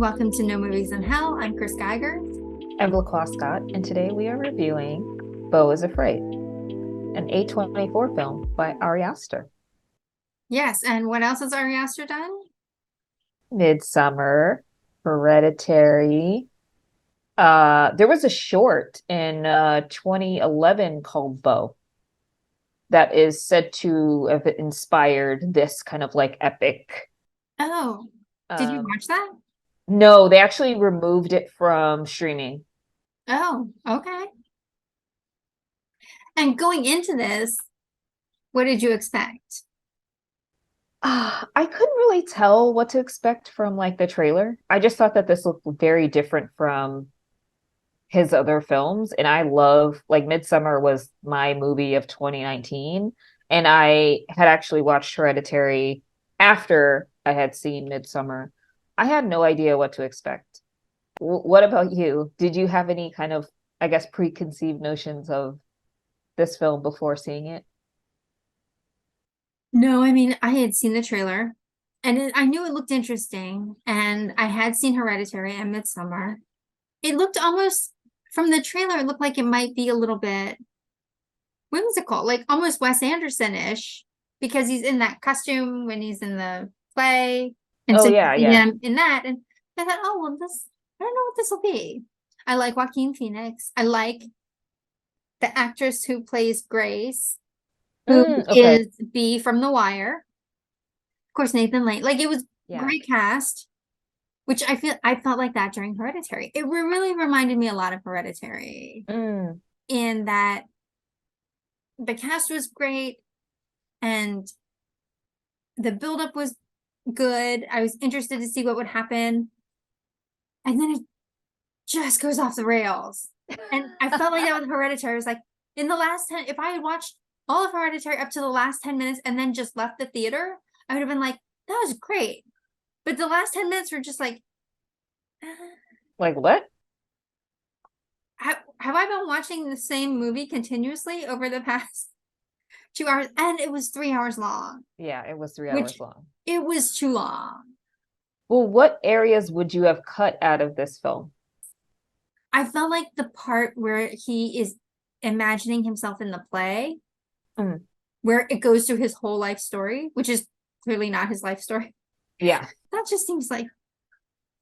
welcome to No Movies in Hell. I'm Chris Geiger. I'm LaClaw Scott, and today we are reviewing Beau is Afraid, an A24 film by Ari Aster. Yes, and what else has Ari Aster done? Midsommar, Hereditary. There was a short in 2011 called Beau that is said to have inspired this kind of like epic. Oh, did you Um, watch that? no, they actually removed it from streaming. Oh, okay. And going into this, what did you expect? I couldn't really tell what to expect from like the trailer. I just thought that this looked very different from his other films. And I love like Midsommar was my movie of 2019. And I had actually watched Hereditary after I had seen Midsommar. I had no idea what to expect. What about you? Did you have any kind of, I guess, preconceived notions of this film before seeing it? No, I mean, I had seen the trailer and I knew it looked interesting, and I had seen Hereditary and Midsommar. It looked almost, from the trailer, it looked like it might be a little bit, what was it called? Like almost Wes Anderson-ish, because he's in that costume when he's in the play. And Oh so yeah, you see yeah. him in that. And I thought, oh, well, I don't know what this will be. I like Joaquin Phoenix. I like the actress who plays Grace, who Okay. is B from The Wire. Of course, Nathan Lane. Like, it was Yeah. great cast, which I felt like that during Hereditary. It really reminded me a lot of Hereditary Mm. in that the cast was great and the buildup was good. I was interested to see what would happen. And then it just goes off the rails. And I felt like that with Hereditary. It was like, in the last 10, if I had watched all of Hereditary up to the last 10 minutes and then just left the theater, I would have been like, that was great. But the last 10 minutes were just like, Like what? have I been watching the same movie continuously over the past 2 hours? And it was 3 hours long, Yeah, it was three which hours long. it was too long. Well, what areas would you have cut out of this film? I felt like the part where he is imagining himself in the play, Mm. where it goes through his whole life story, which is clearly not his life story. Yeah. That just seems like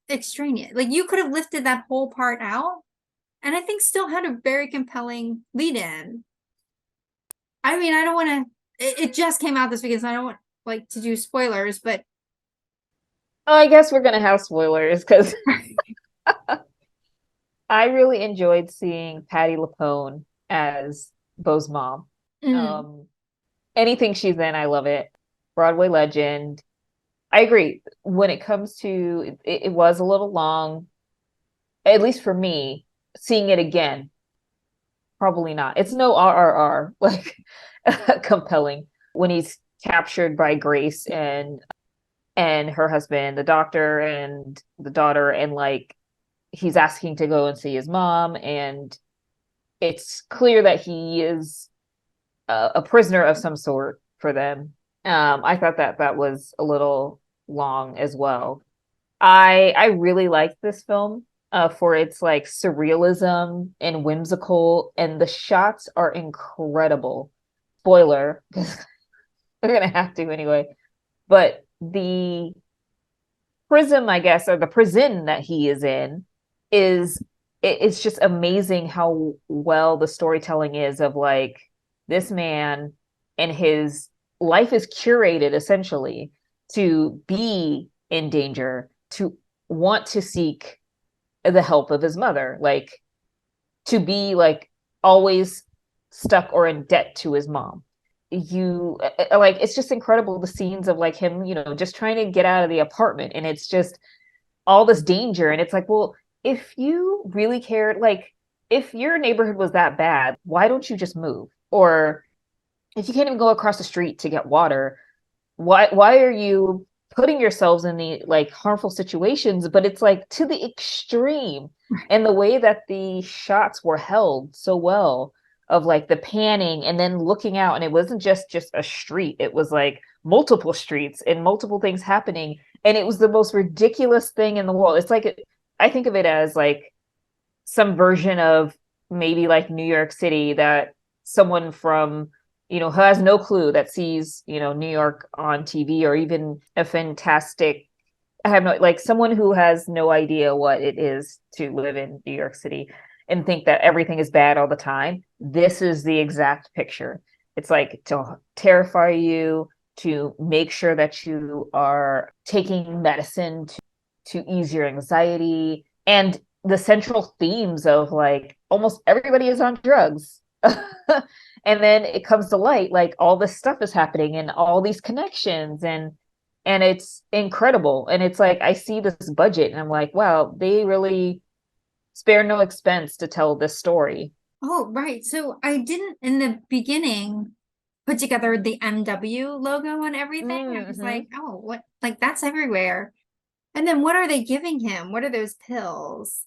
extraneous. Like, you could have lifted that whole part out, and I think still had a very compelling lead in. I mean, I don't want to, it just came out this weekend, so I don't want like to do spoilers, but Oh, I guess we're gonna have spoilers because I really enjoyed seeing Patti LuPone as Beau's mom. mm, Um, Anything she's in, I love it. Broadway legend. I agree. When it comes to it was a little long, at least for me, seeing it again, probably not. It's no RRR like compelling when he's captured by Grace and her husband, the doctor and the daughter, and like he's asking to go and see his mom, and it's clear that he is a prisoner of some sort for them. I thought that that was a little long as well. I really liked this film for its like surrealism and whimsical, and the shots are incredible. Spoiler, because we're gonna have to anyway. But the prism, I guess, or the prison that he is in, is it's just amazing how well the storytelling is of like this man and his life is curated essentially to be in danger, to want to seek the help of his mother, like to be like always stuck or in debt to his mom. You like it's just incredible the scenes of like him, just trying to get out of the apartment, and it's just all this danger, and it's like, well, if you really cared, like if your neighborhood was that bad, why don't you just move? Or if you can't even go across the street to get water, why are you putting yourselves in the like harmful situations? But it's like to the extreme, and the way that the shots were held so well, of like the panning and then looking out, and it wasn't just a street, it was like multiple streets and multiple things happening, And it was the most ridiculous thing in the world. It's like, I think of it as like some version of maybe like New York City, that someone from, who has no clue, that sees, New York on TV, or even a fantastic, I have no, like someone who has no idea what it is to live in New York City and think that everything is bad all the time. This is the exact picture. It's like to terrify you, to make sure that you are taking medicine to ease your anxiety. And the central themes of like almost everybody is on drugs. And then it comes to light, like all this stuff is happening and all these connections, and it's incredible. And it's like I see this budget and I'm like, wow, they really spare no expense to tell this story. Oh, right. So I didn't in the beginning put together the MW logo and everything. I was like, Mm-hmm. oh, what? Like that's everywhere. And then what are they giving him? What are those pills?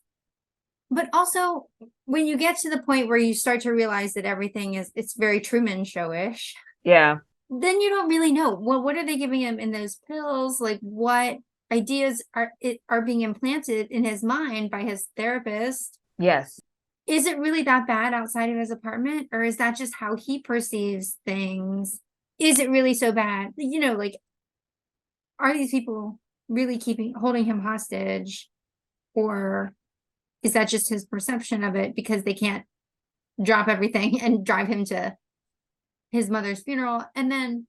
But also, when you get to the point where you start to realize that everything it's very Truman Show-ish, Yeah. then you don't really know. Well, what are they giving him in those pills? Like what ideas are being implanted in his mind by his therapist? Yes. Is it really that bad outside of his apartment? Or is that just how he perceives things? Is it really so bad? Like, are these people really holding him hostage? Or is that just his perception of it because they can't drop everything and drive him to his mother's funeral? And then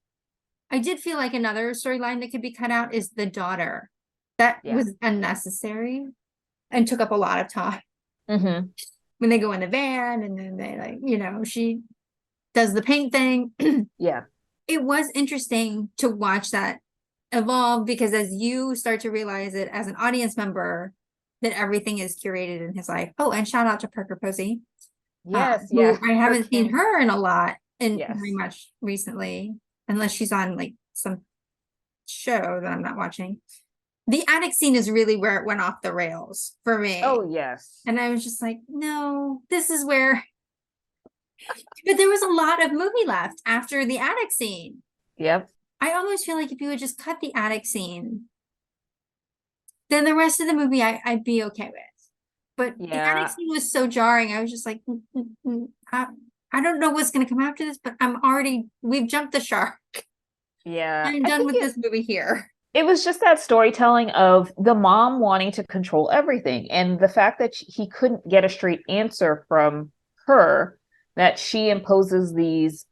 I did feel like another storyline that could be cut out is the daughter. That Yeah. was unnecessary and took up a lot of time Mm-hmm. when they go in the van and then they she does the paint thing. Yeah. It was interesting to watch that evolve because as you start to realize it as an audience member, that everything is curated in his life. Oh, and shout out to Parker Posey, Yes. who Yeah. I Her haven't seen Kim. her in a lot and very Yes. much recently, unless she's on like some show that I'm not watching. The attic scene is really where it went off the rails for me. Oh, yes. And I was just like, no, this is where, but there was a lot of movie left after the attic scene. Yep. I almost feel like if you would just cut the attic scene, then the rest of the movie I'd be okay with. But the attic Yeah. scene was so jarring. I was just like, I don't know what's going to come after this, but we've jumped the shark. Yeah. I'm I done think with this movie here. it was just that storytelling of the mom wanting to control everything, and the fact that he couldn't get a straight answer from her, that she imposes these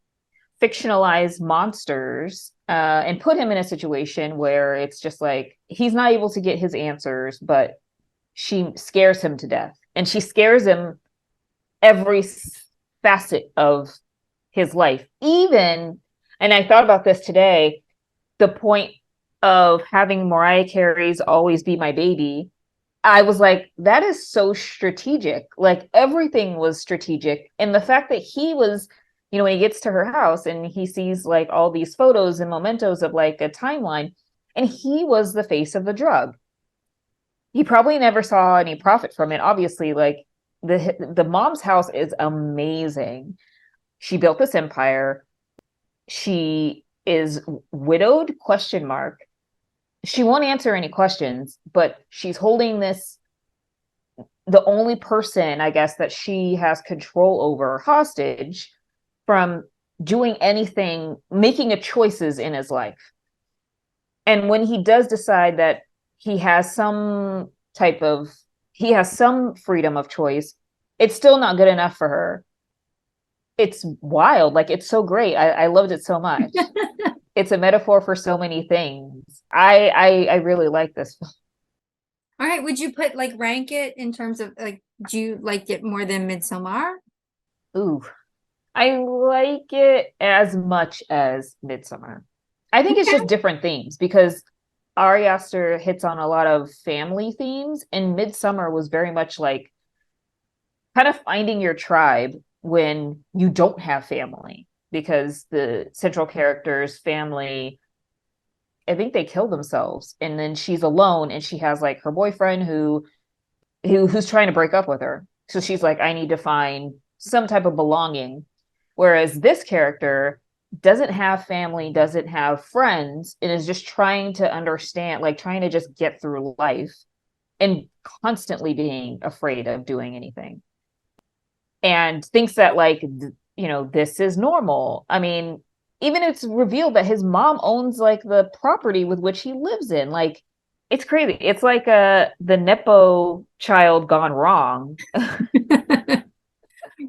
fictionalized monsters, and put him in a situation where it's just like he's not able to get his answers, but she scares him to death, and she scares him every facet of his life. Even, and I thought about this today, the point of having Mariah Carey's Always Be My Baby, I was like, that is so strategic. Like everything was strategic. And the fact that he was, when he gets to her house and he sees like all these photos and mementos of like a timeline, and he was the face of the drug. He probably never saw any profit from it. Obviously, like the mom's house is amazing. She built this empire. She is widowed, question mark. She won't answer any questions, but she's holding this, the only person I guess that she has control over, hostage from doing anything, making a choices in his life. And when he does decide that he has some type of, he has some freedom of choice, it's still not good enough for her. It's wild. Like it's so great. I loved it so much. It's a metaphor for so many things. I really like this. All right, would you put like rank it in terms of like, do you like it more than Midsommar? Ooh, I like it as much as Midsommar. I think it's Okay. just different themes because Ari Aster hits on a lot of family themes, and Midsommar was very much like kind of finding your tribe when you don't have family, because the central character's family, I think they kill themselves, and then she's alone and she has like her boyfriend who's trying to break up with her. So she's like, I need to find some type of belonging. Whereas this character, doesn't have family, doesn't have friends, and is just trying to understand, like trying to just get through life and constantly being afraid of doing anything. And thinks that like this is normal. I mean, even it's revealed that his mom owns like the property with which he lives in. Like it's crazy. It's like the Nepo child gone wrong.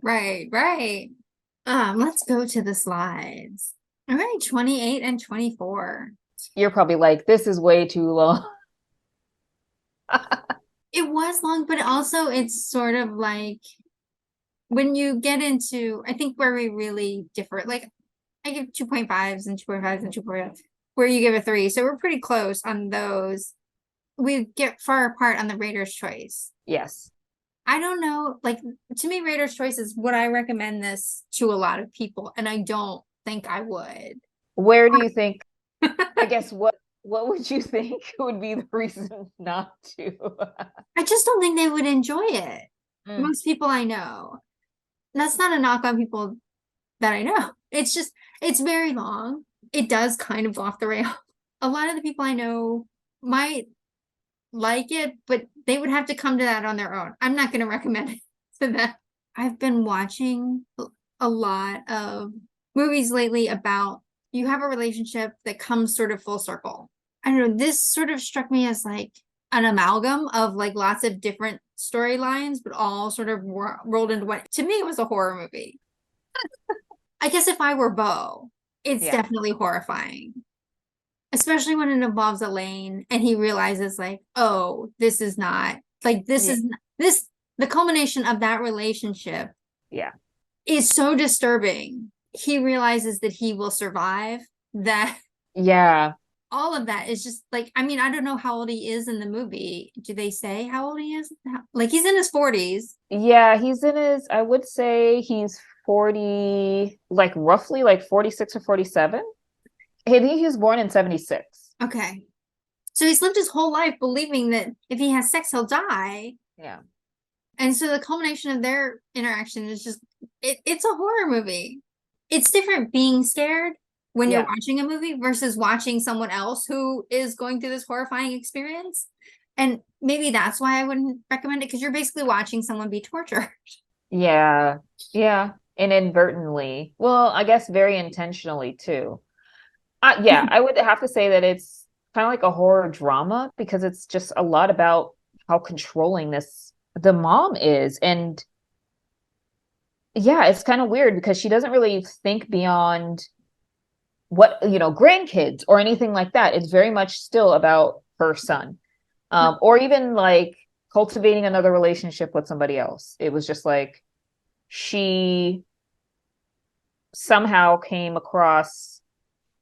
Right, right. Let's go to the slides. All right, 28 and 24. You're probably like, this is way too long. It was long, but also it's sort of like when you get into, I think where we really differ, like I give 2.5s and 2.5s and 2.5, where you give a 3. So we're pretty close on those. We get far apart on the Rater's Choice. Yes. I don't know, like to me, Rater's Choice is would I recommend this to a lot of people, and I don't think I would. Where do you think, I guess what would you think would be the reason not to? I just don't think they would enjoy it. Mm, Most people I know. That's not a knock on people that I know. It's just it's very long. It does kind of go off the rail. A lot of the people I know might like it, but they would have to come to that on their own. I'm not going to recommend it to them. I've been watching a lot of movies lately about you have a relationship that comes sort of full circle. I don't know, this sort of struck me as like an amalgam of like lots of different storylines, but all sort of rolled into one. To me, it was a horror movie. I guess if I were Beau, it's yeah. definitely horrifying, especially when it involves Elaine and he realizes like, oh, this is not like this Yeah. is this the culmination of that relationship Yeah. is so disturbing. He realizes that he will survive, that Yeah. all of that is just like, I mean, I don't know how old he is in the movie. Do they say how old he is? Like he's in his 40s. Yeah, he's in his, I would say he's 40, like roughly like 46 or 47. I think he was born in 76. Okay. So he's lived his whole life believing that if he has sex, he'll die. Yeah. And so the culmination of their interaction is just it's a horror movie. It's different being scared when you're Yeah. watching a movie versus watching someone else who is going through this horrifying experience. And maybe that's why I wouldn't recommend it, because you're basically watching someone be tortured. Yeah. Yeah. Inadvertently. Well, I guess very intentionally too. Yeah, I would have to say that it's kind of like a horror drama because it's just a lot about how controlling the mom is. And yeah, it's kind of weird because she doesn't really think beyond grandkids or anything like that. It's very much still about her son. Or even like cultivating another relationship with somebody else. It was just like she somehow came across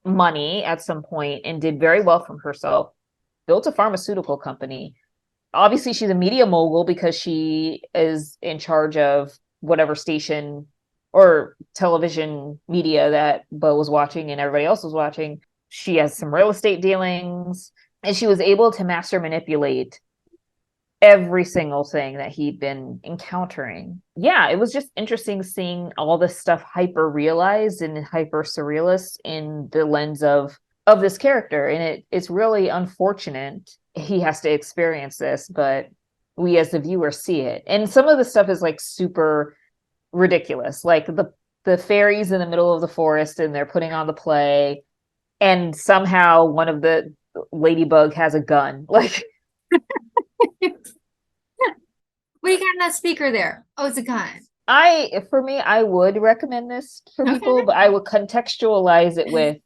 money at some point and did very well for herself, built a pharmaceutical company. Obviously, she's a media mogul because she is in charge of whatever station or television media that Beau was watching and everybody else was watching. She has some real estate dealings, and she was able to master manipulate every single thing that he'd been encountering. Yeah, it was just interesting seeing all this stuff hyper realized and hyper surrealist in the lens of this character. And it's really unfortunate he has to experience this, but we as the viewer see it. And some of the stuff is like super ridiculous, like the fairies in the middle of the forest and they're putting on the play, and somehow one of the ladybug has a gun. Like What do you got in that speaker there? Oh, it's a gun. for me, I would recommend this for people, Okay. but I would contextualize it with,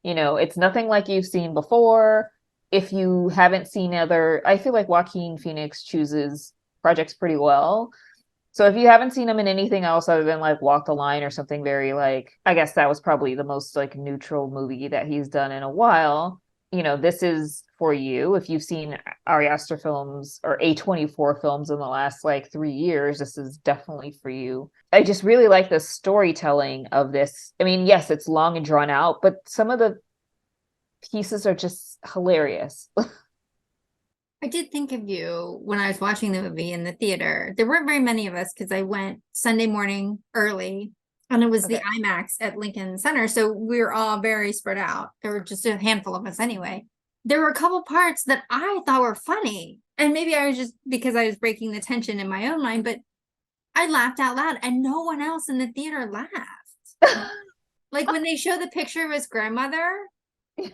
it's nothing like you've seen before. If you haven't seen I feel like Joaquin Phoenix chooses projects pretty well. So if you haven't seen him in anything else other than like Walk the Line or something very like, I guess that was probably the most like neutral movie that he's done in a while. This is for you. If you've seen Ari Aster films or A24 films in the last like 3 years, this is definitely for you. I just really like the storytelling of this. I mean, yes, it's long and drawn out, but some of the pieces are just hilarious. I did think of you when I was watching the movie in the theater. There weren't very many of us because I went Sunday morning early. And it was the Okay. IMAX at Lincoln Center. So we were all very spread out. There were just a handful of us anyway. There were a couple parts that I thought were funny. And maybe I was just because I was breaking the tension in my own mind, but I laughed out loud and no one else in the theater laughed. Like when they show the picture of his grandmother,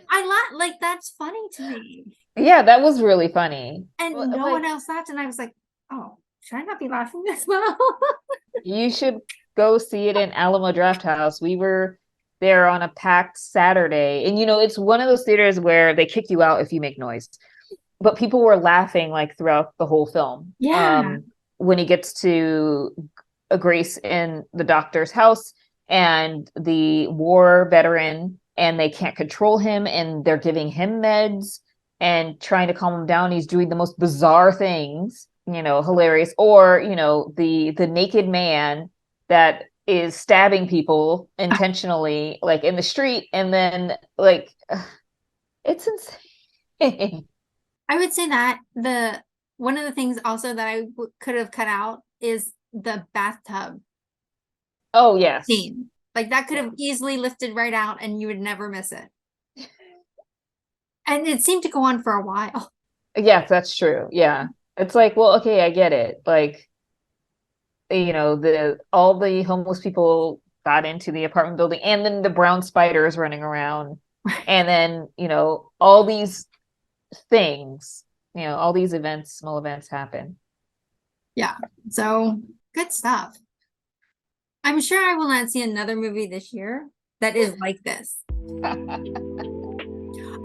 I laughed. Like, that's funny to me. Yeah, that was really funny. And no Like, one else laughed. And I was like, oh, should I not be laughing as well? you should go see it in Alamo Drafthouse. We were there on a packed Saturday. And it's one of those theaters where they kick you out if you make noise. But people were laughing like throughout the whole film. Yeah. When he gets to Grace in the doctor's house and the war veteran, and they can't control him, and they're giving him meds and trying to calm him down. He's doing the most bizarre things, hilarious. Or, the naked man that is stabbing people intentionally, like in the street, and then like it's insane. I would say that one of the things also that I could have cut out is the bathtub Oh, yes. scene. Like that could have easily lifted right out and you would never miss it. And it seemed to go on for a while. Yes, that's true. Yeah. It's like, well, okay, I get it. Like, the all the homeless people got into the apartment building, and then the brown spiders running around. And then, all these things, all these events, small events happen. Yeah. So good stuff. I'm sure I will not see another movie this year that is like this.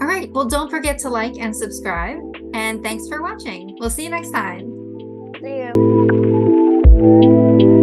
All right. Well, don't forget to like and subscribe. And thanks for watching. We'll see you next time. See you.